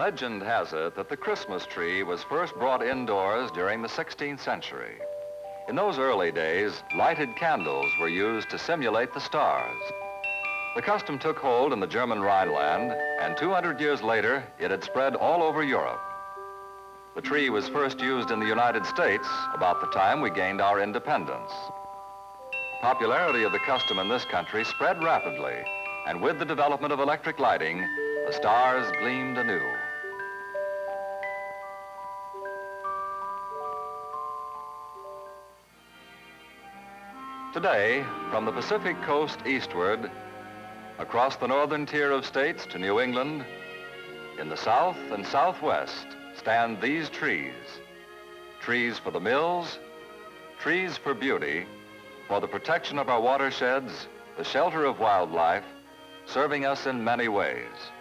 Legend has it that the Christmas tree was first brought indoors during the 16th century. In those early days, lighted candles were used to simulate the stars. The custom took hold in the German Rhineland, and 200 years later, it had spread all over Europe. The tree was first used in the United States about the time we gained our independence. Popularity of the custom in this country spread rapidly, and with the development of electric lighting, the stars gleamed anew. Today, from the Pacific coast eastward, across the northern tier of states to New England, in the south and southwest stand these trees. Trees for the mills, trees for beauty, for the protection of our watersheds, the shelter of wildlife, serving us in many ways.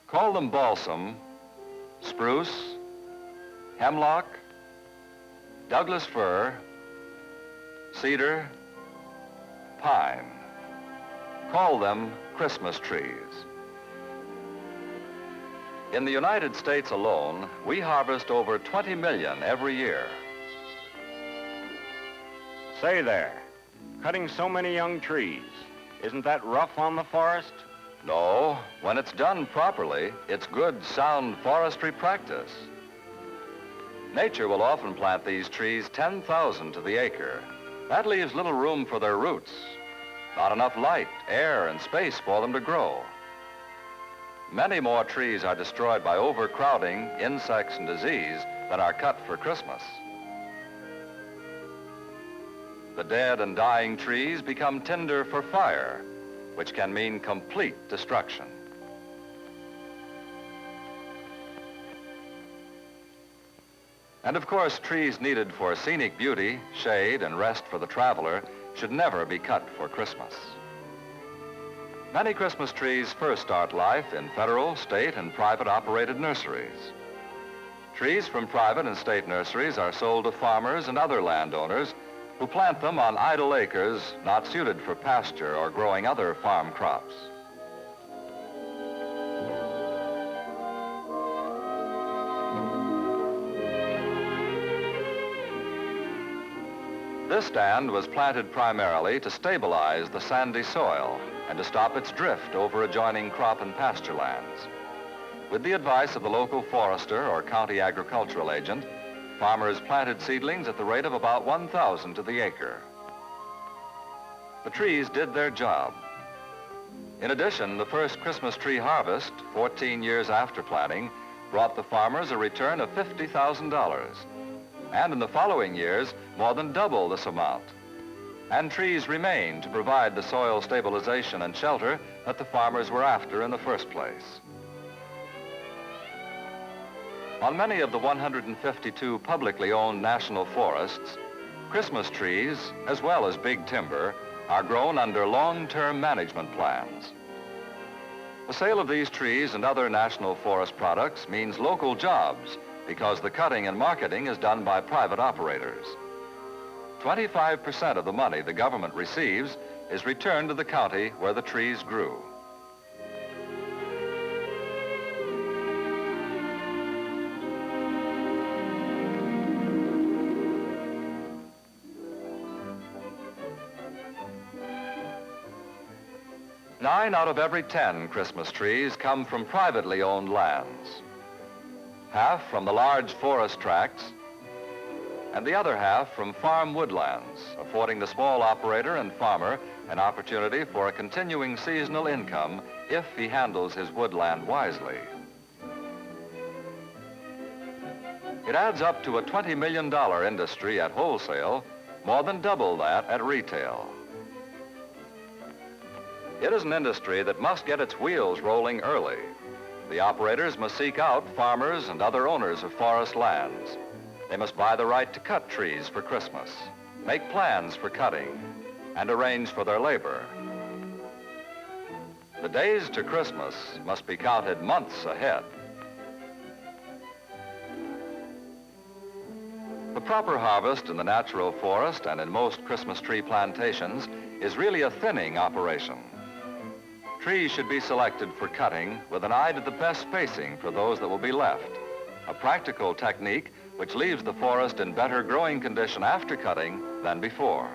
Call them balsam, spruce, hemlock, Douglas fir, cedar, pine. Call them Christmas trees. In the United States alone, we harvest over 20 million every year. Say there, cutting so many young trees, isn't that rough on the forest? No, when it's done properly, it's good, sound forestry practice. Nature will often plant these trees 10,000 to the acre. That leaves little room for their roots. Not enough light, air, and space for them to grow. Many more trees are destroyed by overcrowding, insects, and disease than are cut for Christmas. The dead and dying trees become tinder for fire, which can mean complete destruction. And of course, trees needed for scenic beauty, shade, and rest for the traveler should never be cut for Christmas. Many Christmas trees first start life in federal, state, and private operated nurseries. Trees from private and state nurseries are sold to farmers and other landowners who plant them on idle acres not suited for pasture or growing other farm crops. This stand was planted primarily to stabilize the sandy soil and to stop its drift over adjoining crop and pasture lands. With the advice of the local forester or county agricultural agent, farmers planted seedlings at the rate of about 1,000 to the acre. The trees did their job. In addition, the first Christmas tree harvest, 14 years after planting, brought the farmers a return of $50,000. And in the following years, more than double this amount. And trees remain to provide the soil stabilization and shelter that the farmers were after in the first place. On many of the 152 publicly owned national forests, Christmas trees, as well as big timber, are grown under long-term management plans. The sale of these trees and other national forest products means local jobs because the cutting and marketing is done by private operators. 25% of the money the government receives is returned to the county where the trees grew. Nine out of every 10 Christmas trees come from privately owned lands. Half from the large forest tracts, and the other half from farm woodlands, affording the small operator and farmer an opportunity for a continuing seasonal income if he handles his woodland wisely. It adds up to a $20 million industry at wholesale, more than double that at retail. It is an industry that must get its wheels rolling early. The operators must seek out farmers and other owners of forest lands. They must buy the right to cut trees for Christmas, make plans for cutting, and arrange for their labor. The days to Christmas must be counted months ahead. The proper harvest in the natural forest and in most Christmas tree plantations is really a thinning operation. Trees should be selected for cutting with an eye to the best spacing for those that will be left. A practical technique which leaves the forest in better growing condition after cutting than before.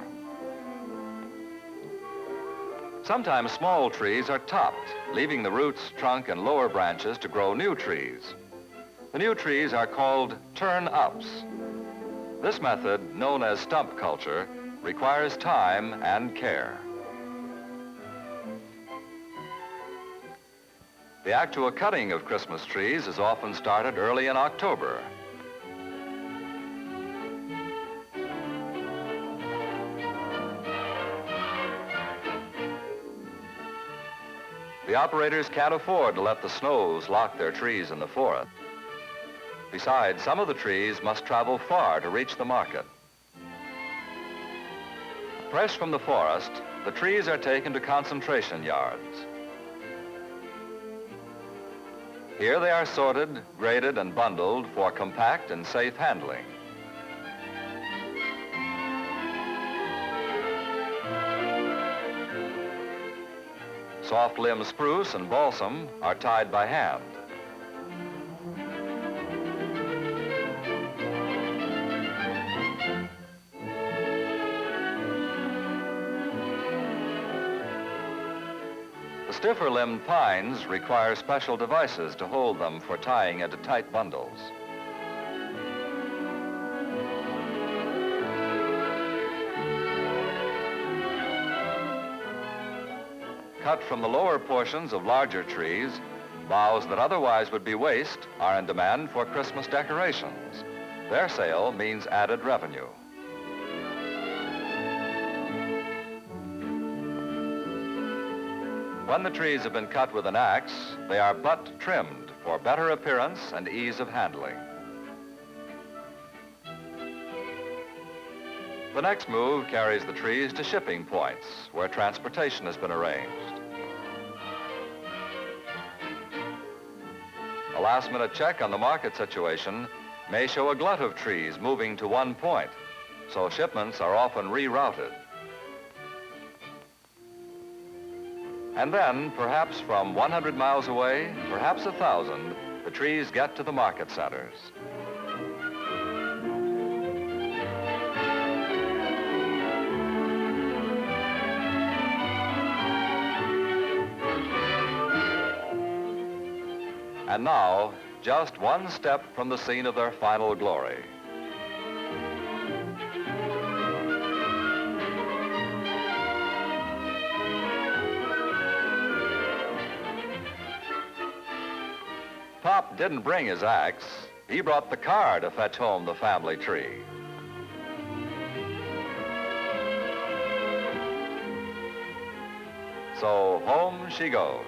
Sometimes small trees are topped, leaving the roots, trunk, and lower branches to grow new trees. The new trees are called turn-ups. This method, known as stump culture, requires time and care. The actual cutting of Christmas trees is often started early in October. The operators can't afford to let the snows lock their trees in the forest. Besides, some of the trees must travel far to reach the market. Fresh from the forest, the trees are taken to concentration yards. Here they are sorted, graded, and bundled for compact and safe handling. Soft limb spruce and balsam are tied by hand. The stiffer limbed pines require special devices to hold them for tying into tight bundles. Cut from the lower portions of larger trees, boughs that otherwise would be waste are in demand for Christmas decorations. Their sale means added revenue. When the trees have been cut with an axe, they are butt trimmed for better appearance and ease of handling. The next move carries the trees to shipping points where transportation has been arranged. A last-minute check on the market situation may show a glut of trees moving to one point, so shipments are often rerouted. And then, perhaps from 100 miles away, perhaps 1,000, the trees get to the market centers. And now, just one step from the scene of their final glory. Pop didn't bring his axe. He brought the car to fetch home the family tree. So home she goes.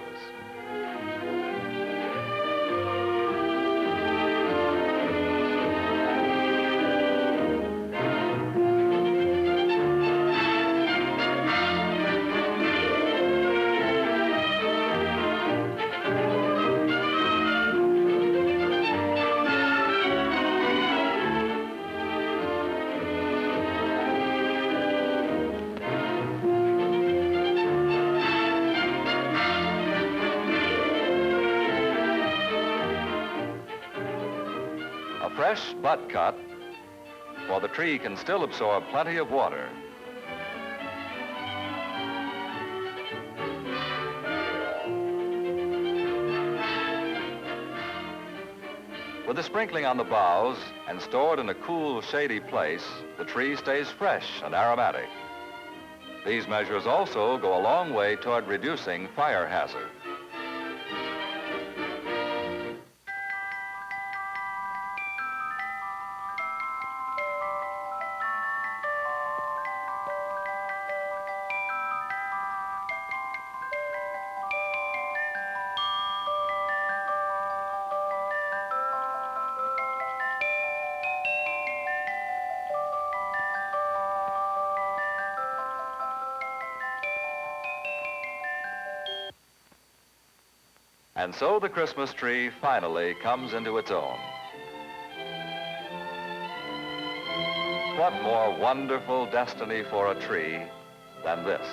Fresh butt cut, for the tree can still absorb plenty of water. With the sprinkling on the boughs and stored in a cool, shady place, the tree stays fresh and aromatic. These measures also go a long way toward reducing fire hazard. And so the Christmas tree finally comes into its own. What more wonderful destiny for a tree than this?